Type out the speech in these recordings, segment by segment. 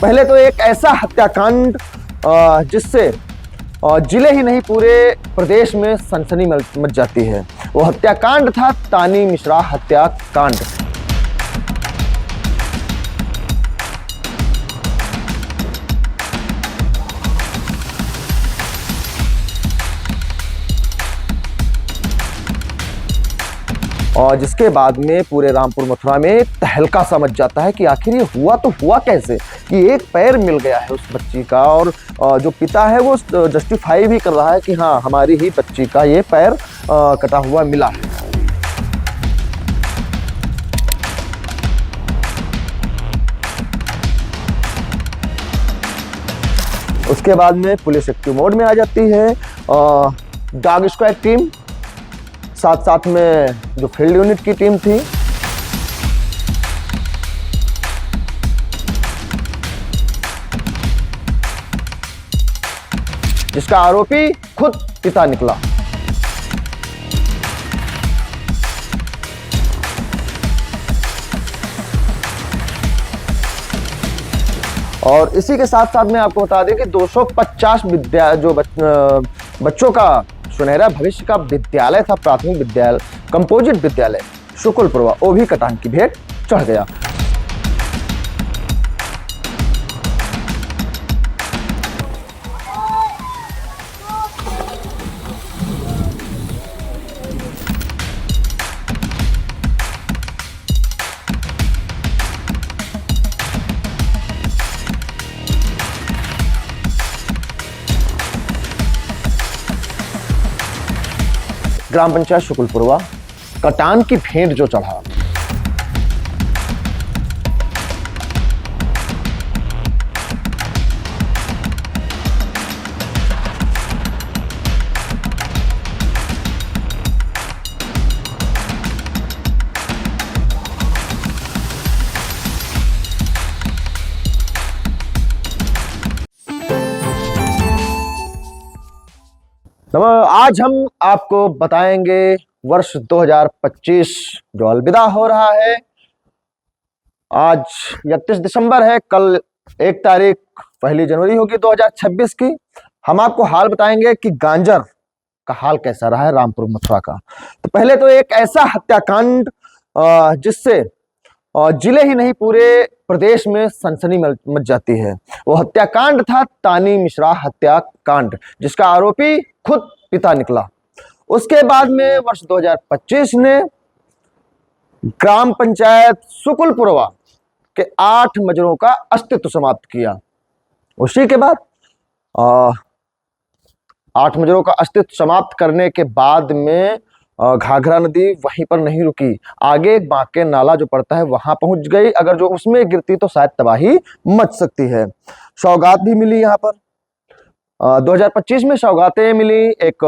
पहले तो एक ऐसा हत्याकांड जिससे जिले ही नहीं पूरे प्रदेश में सनसनी मच जाती है। वो हत्याकांड था तानी मिश्रा हत्याकांड। और जिसके बाद में पूरे रामपुर मथुरा में तहलका सा मच जाता है कि आखिर ये हुआ तो हुआ कैसे कि एक पैर मिल गया है उस बच्ची का। और जो पिता है वो जस्टिफाई भी कर रहा है कि हाँ, हमारी ही बच्ची का ये पैर कटा हुआ मिला है। उसके बाद में पुलिस एक्टिव मोड में आ जाती है। डॉग स्क्वाड टीम, साथ साथ में जो फील्ड यूनिट की टीम थी, जिसका आरोपी खुद पिता निकला। और इसी के साथ साथ में आपको बता दें कि 250 बच्चों का सुनहरा भविष्य का विद्यालय था, प्राथमिक विद्यालय, कंपोजिट विद्यालय शुक्लपुरवा, वो भी कटान की भेंट चढ़ गया। ग्राम पंचायत शुक्लपुरवा, कटान की भेंट जो चढ़ा। आज हम आपको बताएंगे वर्ष 2025 जो अलविदा हो रहा है। आज 31 दिसंबर है, कल 1 तारीख, 1 जनवरी होगी 2026 की। हम आपको हाल बताएंगे कि गांजर का हाल कैसा रहा है रामपुर मथुरा का। तो पहले तो एक ऐसा हत्याकांड जिससे जिले ही नहीं पूरे प्रदेश में सनसनी मच जाती है। वो हत्याकांड था तानी मिश्रा हत्याकांड, जिसका आरोपी खुद पिता निकला। उसके बाद में वर्ष 2025 ने ग्राम पंचायत शुक्लपुरवा के 8 मजरों का अस्तित्व समाप्त किया। उसी के बाद 8 मजरों का अस्तित्व समाप्त करने के बाद में घाघरा नदी वहीं पर नहीं रुकी, आगे एक बांके नाला जो पड़ता है वहां पहुंच गई। अगर जो उसमें गिरती तो शायद तबाही मच सकती है। सौगात भी मिली यहाँ पर। 2025 में सौगातें मिली। एक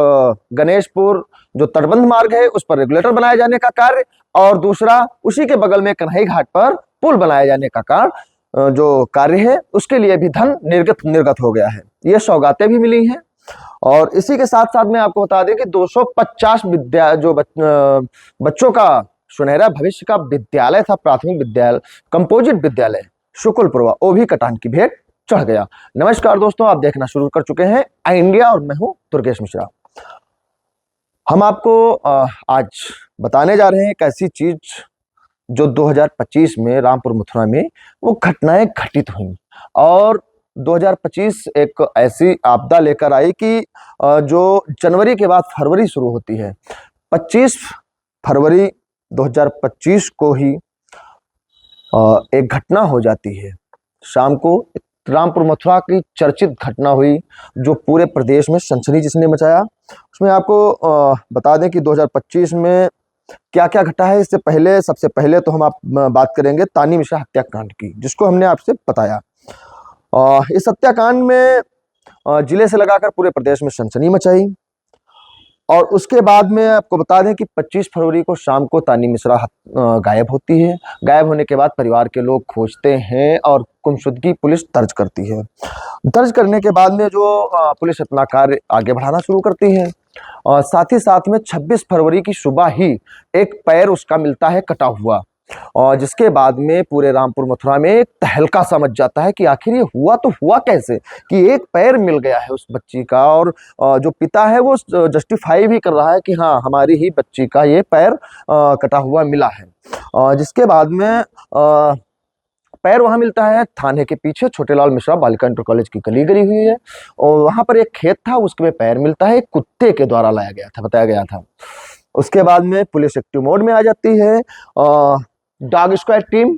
गणेशपुर जो तटबंध मार्ग है उस पर रेगुलेटर बनाए जाने का कार्य, और दूसरा उसी के बगल में कन्हई घाट पर पुल बनाए जाने का कार्य जो कार्य है उसके लिए भी धन निर्गत हो गया है। ये सौगातें भी मिली हैं। और इसी के साथ साथ में आपको बता दें कि 250 बच्चों का सुनहरा भविष्य का विद्यालय था, प्राथमिक विद्यालय, कंपोजिट विद्यालय शुक्लपुरवा, वो भी कटान की भेंट चढ़ गया। नमस्कार दोस्तों, आप देखना शुरू कर चुके हैं आई इंडिया और मैं हूं दुर्गेश मिश्रा। हम आपको आज बताने जा रहे हैं एक ऐसी चीज जो 2025 में रामपुर मथुरा में वो घटनाएं घटित हुई। और 2025 एक ऐसी आपदा लेकर आई कि जो जनवरी के बाद फरवरी शुरू होती है। 25 फरवरी 2025 को ही एक घटना हो जाती है। शाम को रामपुर मथुरा की चर्चित घटना हुई जो पूरे प्रदेश में सनसनी जिसने मचाया। उसमें आपको बता दें कि 2025 में क्या क्या घटा है। इससे पहले, सबसे पहले तो हम बात करेंगे तानी मिश्रा हत्याकांड की, जिसको हमने आपसे बताया। इस हत्याकांड में जिले से लगाकर पूरे प्रदेश में सनसनी मचाई। और उसके बाद में आपको बता दें कि 25 फरवरी को शाम को तानी मिश्रा गायब होती है। गायब होने के बाद परिवार के लोग खोजते हैं और गुमशुदगी पुलिस दर्ज करती है। दर्ज करने के बाद में जो पुलिस अपना कार्य आगे बढ़ाना शुरू करती है। और साथ ही साथ में 26 फरवरी की सुबह ही एक पैर उसका मिलता है कटा हुआ, और जिसके बाद में पूरे रामपुर मथुरा में एक तहलका सा मच जाता है कि आखिर ये हुआ तो हुआ कैसे कि एक पैर मिल गया है उस बच्ची का। और जो पिता है वो जस्टिफाई भी कर रहा है कि हाँ, हमारी ही बच्ची का ये पैर कटा हुआ मिला है। जिसके बाद में पैर वहां मिलता है थाने के पीछे, छोटेलाल मिश्रा बालिका इंटर कॉलेज की गली गली हुई है, और वहां पर एक खेत था, उसमें पैर मिलता है, एक कुत्ते के द्वारा लाया गया था, बताया गया था। उसके बाद में पुलिस एक्टिव मोड में आ जाती है। डॉग स्क्वाड टीम,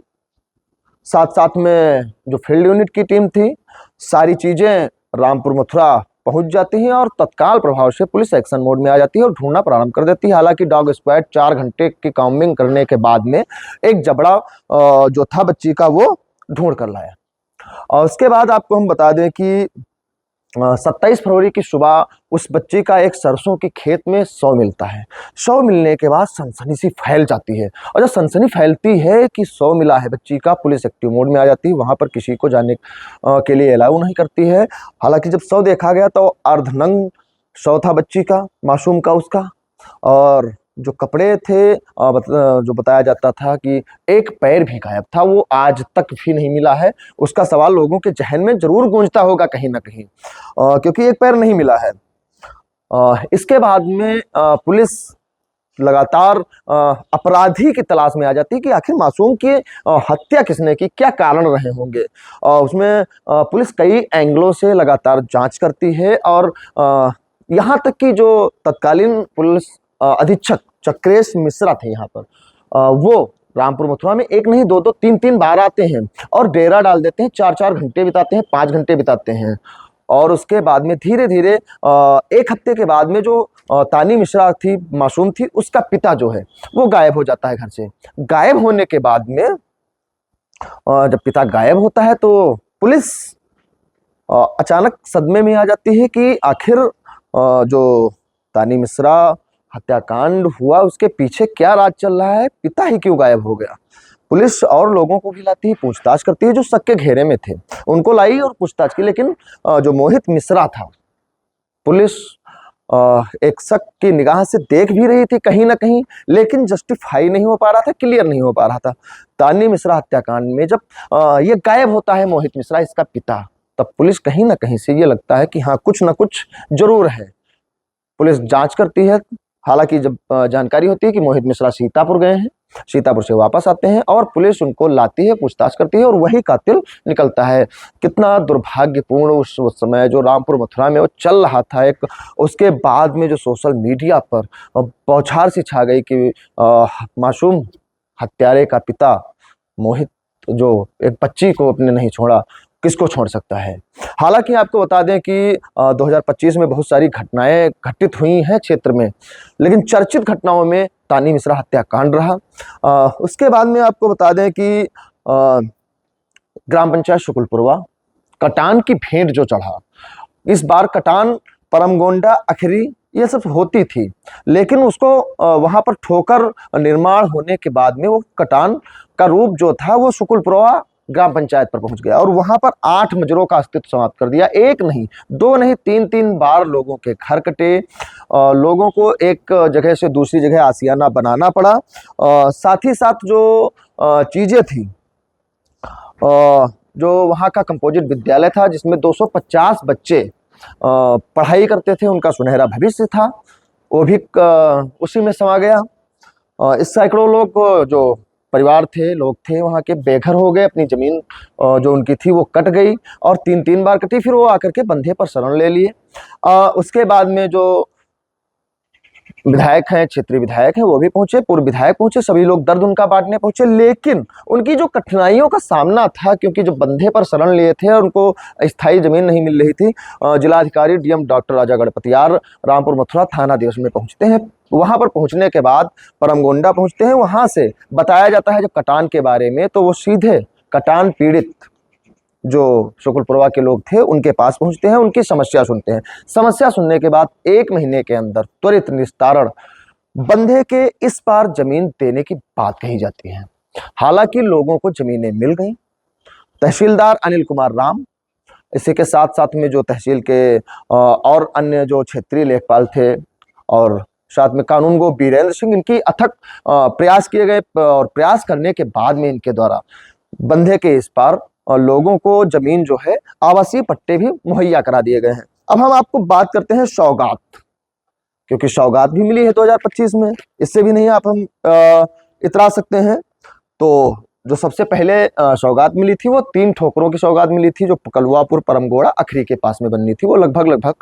साथ साथ में जो फील्ड यूनिट की टीम थी, सारी चीजें रामपुर मथुरा पहुंच जाती हैं और तत्काल प्रभाव से पुलिस एक्शन मोड में आ जाती है और ढूंढना प्रारंभ कर देती है। हालांकि डॉग स्क्वाड 4 घंटे की काउंटिंग करने के बाद में एक जबड़ा जो था बच्ची का वो ढूंढ कर लाया। और उसके बाद आपको हम बता दें कि 27 फरवरी की सुबह उस बच्चे का एक सरसों के खेत में शव मिलता है। शव मिलने के बाद सनसनी सी फैल जाती है, और जब सनसनी फैलती है कि शव मिला है बच्ची का, पुलिस एक्टिव मोड में आ जाती है, वहां पर किसी को जाने के लिए अलाउ नहीं करती है। हालांकि जब शव देखा गया तो अर्धनग्न शव था बच्ची का, मासूम का उसका, और जो कपड़े थे जो बताया जाता था कि एक पैर भी गायब था, वो आज तक भी नहीं मिला है। उसका सवाल लोगों के जहन में जरूर गूंजता होगा कहीं ना कहीं, क्योंकि एक पैर नहीं मिला है। इसके बाद में पुलिस लगातार अपराधी की तलाश में आ जाती है कि आखिर मासूम की हत्या किसने की, क्या कारण रहे होंगे। उसमें पुलिस कई एंगलों से लगातार जांच करती है, और यहाँ तक कि जो तत्कालीन पुलिस अधीक्षक चक्रेश मिश्रा थे यहाँ पर, वो रामपुर मथुरा में एक नहीं, 2-2, 3-3 बार आते हैं और डेरा डाल देते हैं। 4-4 घंटे बिताते हैं, 5 घंटे बिताते हैं, और उसके बाद में धीरे धीरे 1 हफ्ते के बाद में जो तानी मिश्रा थी, मासूम थी, उसका पिता जो है वो गायब हो जाता है घर से। गायब होने के बाद में जब पिता गायब होता है तो पुलिस अचानक सदमे में आ जाती है कि आखिर जो तानी मिश्रा हत्याकांड हुआ उसके पीछे क्या राज चल रहा है, पिता ही क्यों गायब हो गया। पुलिस और लोगों को भी लाती है, पूछताछ करती है, जो शक के घेरे में थे उनको लाई और पूछताछ की। लेकिन जो मोहित मिश्रा था, पुलिस एक शक की निगाह से देख भी रही थी कहीं ना कहीं, लेकिन जस्टिफाई नहीं हो पा रहा था, क्लियर नहीं हो पा रहा था। तानी मिश्रा हत्याकांड में जब ये गायब होता है मोहित मिश्रा, इसका पिता, तब पुलिस कहीं ना कहीं से ये लगता है कि हाँ, कुछ ना कुछ जरूर है। पुलिस जांच करती है। हालांकि जब जानकारी होती है कि मोहित मिश्रा सीतापुर गए हैं, सीतापुर से वापस आते हैं और पुलिस उनको लाती है, पूछताछ करती है, और वही कातिल निकलता है। कितना दुर्भाग्यपूर्ण उस समय जो रामपुर मथुरा में वो चल रहा था एक, उसके बाद में जो सोशल मीडिया पर बौछार सी छा गई कि मासूम हत्यारे का पिता मोहित जो एक बच्ची को अपने नहीं छोड़ा, किसको छोड़ सकता है। हालांकि आपको बता दें कि 2025 में बहुत सारी घटनाएं घटित हुई हैं क्षेत्र में, लेकिन चर्चित घटनाओं में तानी मिश्रा हत्याकांड रहा। उसके बाद में आपको बता दें कि ग्राम पंचायत शुकुलपुरवा कटान की भेंट जो चढ़ा, इस बार कटान, परमगोंडा, अखरी ये सब होती थी, लेकिन उसको वहां पर ठोकर निर्माण होने के बाद में वो कटान का रूप जो था वो शुकुलपुरवा ग्राम पंचायत पर पहुंच गया, और वहां पर 8 मजरों का अस्तित्व समाप्त कर दिया। 1 नहीं, 2 नहीं, 3-3 बार लोगों के घर कटे, लोगों को एक जगह से दूसरी जगह आसियाना बनाना पड़ा। साथ ही साथ जो चीजें थी, जो वहाँ का कंपोजिट विद्यालय था जिसमें 250 बच्चे पढ़ाई करते थे, उनका सुनहरा भविष्य था, वो भी उसी में समा गया। इस सैकड़ों लोग जो परिवार थे, लोग थे वहाँ के, बेघर हो गए, अपनी जमीन जो उनकी थी वो कट गई, और 3-3 बार कटी, फिर वो आकर के बंधे पर शरण ले लिए। उसके बाद में जो विधायक हैं, क्षेत्रीय विधायक हैं, वो भी पहुंचे, पूर्व विधायक पहुंचे, सभी लोग दर्द उनका बांटने पहुंचे, लेकिन उनकी जो कठिनाइयों का सामना था, क्योंकि जो बंधे पर शरण लिए थे और उनको स्थायी जमीन नहीं मिल रही थी, जिलाधिकारी डीएम डॉक्टर राजा गणपतियार रामपुर मथुरा थाना दिवस में पहुंचते हैं। वहां पर पहुंचने के बाद परमगोंडा पहुंचते हैं, वहां से बताया जाता है जब कटान के बारे में, तो वो सीधे कटान पीड़ित जो शुकुलपुरवा के लोग थे उनके पास पहुंचते हैं, उनकी समस्या सुनते हैं। समस्या सुनने के बाद 1 महीने के अंदर त्वरित निस्तारण, बंधे के इस पार जमीन देने की बात कही जाती है। हालांकि लोगों को जमीनें मिल गई। तहसीलदार अनिल कुमार राम, इसी के साथ साथ में जो तहसील के और अन्य जो क्षेत्रीय लेखपाल थे और साथ में कानूनगो बीरेंद्र सिंह, इनकी अथक प्रयास किए गए और प्रयास करने के बाद में इनके द्वारा बंधे के इस पार लोगों को जमीन जो है आवासीय पट्टे भी मुहैया करा दिए गए हैं। अब हम आपको बात करते हैं सौगात, क्योंकि सौगात भी मिली है 2025 में, इससे भी नहीं आप हम इतरा सकते हैं। तो जो सबसे पहले सौगात मिली थी वो 3 ठोकरों की सौगात मिली थी, जो कलुआपुर परमगोड़ा अखरी के पास में बननी थी। वो लगभग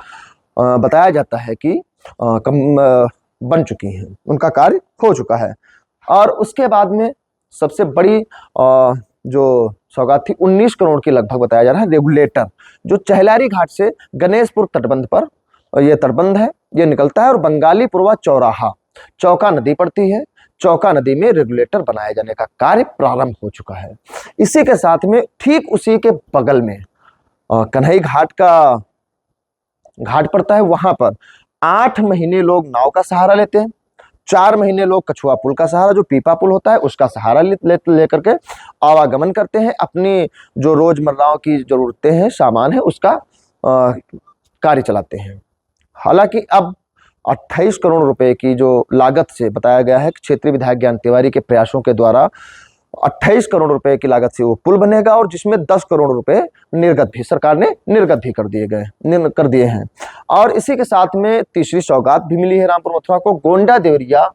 बताया जाता है कि बन चुकी हैं, उनका कार्य हो चुका है। और उसके बाद में सबसे बड़ी जो सौगात थी 19 करोड़ की लगभग बताया जा रहा है, रेगुलेटर, जो चहलारी घाट से गणेशपुर तटबंध पर ये तटबंध है, ये निकलता है और बंगाली पुरवा चौराहा, चौका नदी पड़ती है, चौका नदी में रेगुलेटर बनाए जाने का कार्य प्रारंभ हो चुका है। इसी के साथ में ठीक उसी के बगल में कन्हई घाट का घाट पड़ता है, वहां पर 8 महीने लोग नाव का सहारा लेते हैं, 4 महीने लोग कछुआ पुल का सहारा, जो पीपा पुल होता है उसका सहारा लेकर के आवागमन करते हैं, अपनी जो रोजमर्राओं की जरूरतें हैं, सामान है, उसका कार्य चलाते हैं। हालांकि अब 28 करोड़ रुपए की जो लागत से बताया गया है कि क्षेत्रीय विधायक ज्ञान तिवारी के प्रयासों के द्वारा 28 करोड़ रुपए की लागत से वो पुल बनेगा, और जिसमें 10 करोड़ रुपए निर्गत भी सरकार ने निर्गत भी कर दिए हैं। और इसी के साथ में तीसरी सौगात भी मिली है रामपुर मथुरा को, गोंडा देवरिया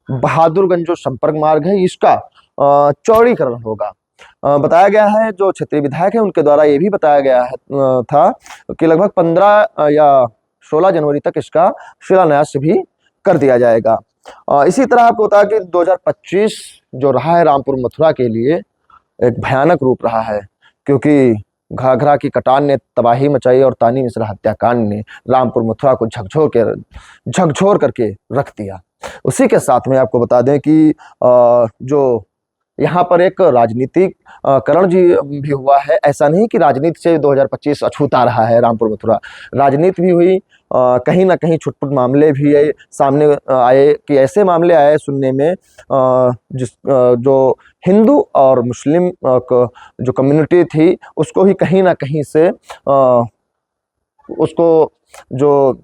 बहादुरगंज जो संपर्क मार्ग है, इसका चौड़ीकरण होगा। बताया गया है, जो क्षेत्रीय विधायक है उनके द्वारा ये भी बताया गया है था कि लगभग 15 या 16 जनवरी तक इसका शिलान्यास भी कर दिया जाएगा। इसी तरह आपको बता कि 2025 जो रहा है रामपुर मथुरा के लिए एक भयानक रूप रहा है, क्योंकि घाघरा की कटान ने तबाही मचाई और तानी मिश्रा हत्याकांड ने रामपुर मथुरा को झकझोर करके रख दिया। उसी के साथ में आपको बता दें कि जो यहाँ पर एक राजनीतिक करण जी भी हुआ है। ऐसा नहीं कि राजनीति से 2025 अछूता रहा है रामपुर मथुरा, राजनीति भी हुई, कहीं ना कहीं छुटपुट मामले भी सामने आए, कि ऐसे मामले आए सुनने में जो हिंदू और मुस्लिम जो कम्युनिटी थी उसको ही कहीं ना कहीं से उसको जो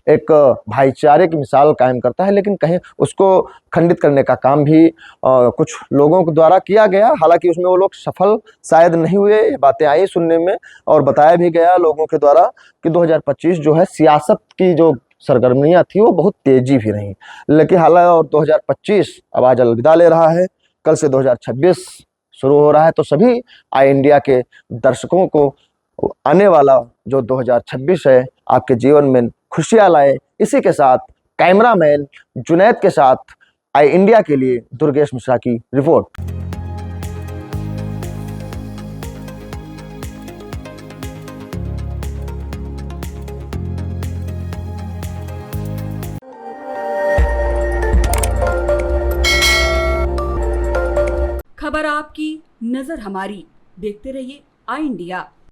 एक भाईचारे की मिसाल कायम करता है, लेकिन कहीं उसको खंडित करने का काम भी कुछ लोगों के द्वारा किया गया। हालांकि उसमें वो लोग सफल शायद नहीं हुए, ये बातें आई सुनने में और बताया भी गया लोगों के द्वारा कि 2025 जो है सियासत की जो सरगर्मियां थी वो बहुत तेजी भी रही। लेकिन हालांकि और 2025 अब आज अलविदा ले रहा है, कल से 2026 शुरू हो रहा है। तो सभी आई इंडिया के दर्शकों को आने वाला जो 2026 है आपके जीवन में खुशियां लाए। इसी के साथ कैमरामैन जुनैद के साथ आई इंडिया के लिए दुर्गेश मिश्रा की रिपोर्ट। खबर आपकी, नजर हमारी, देखते रहिए आई इंडिया।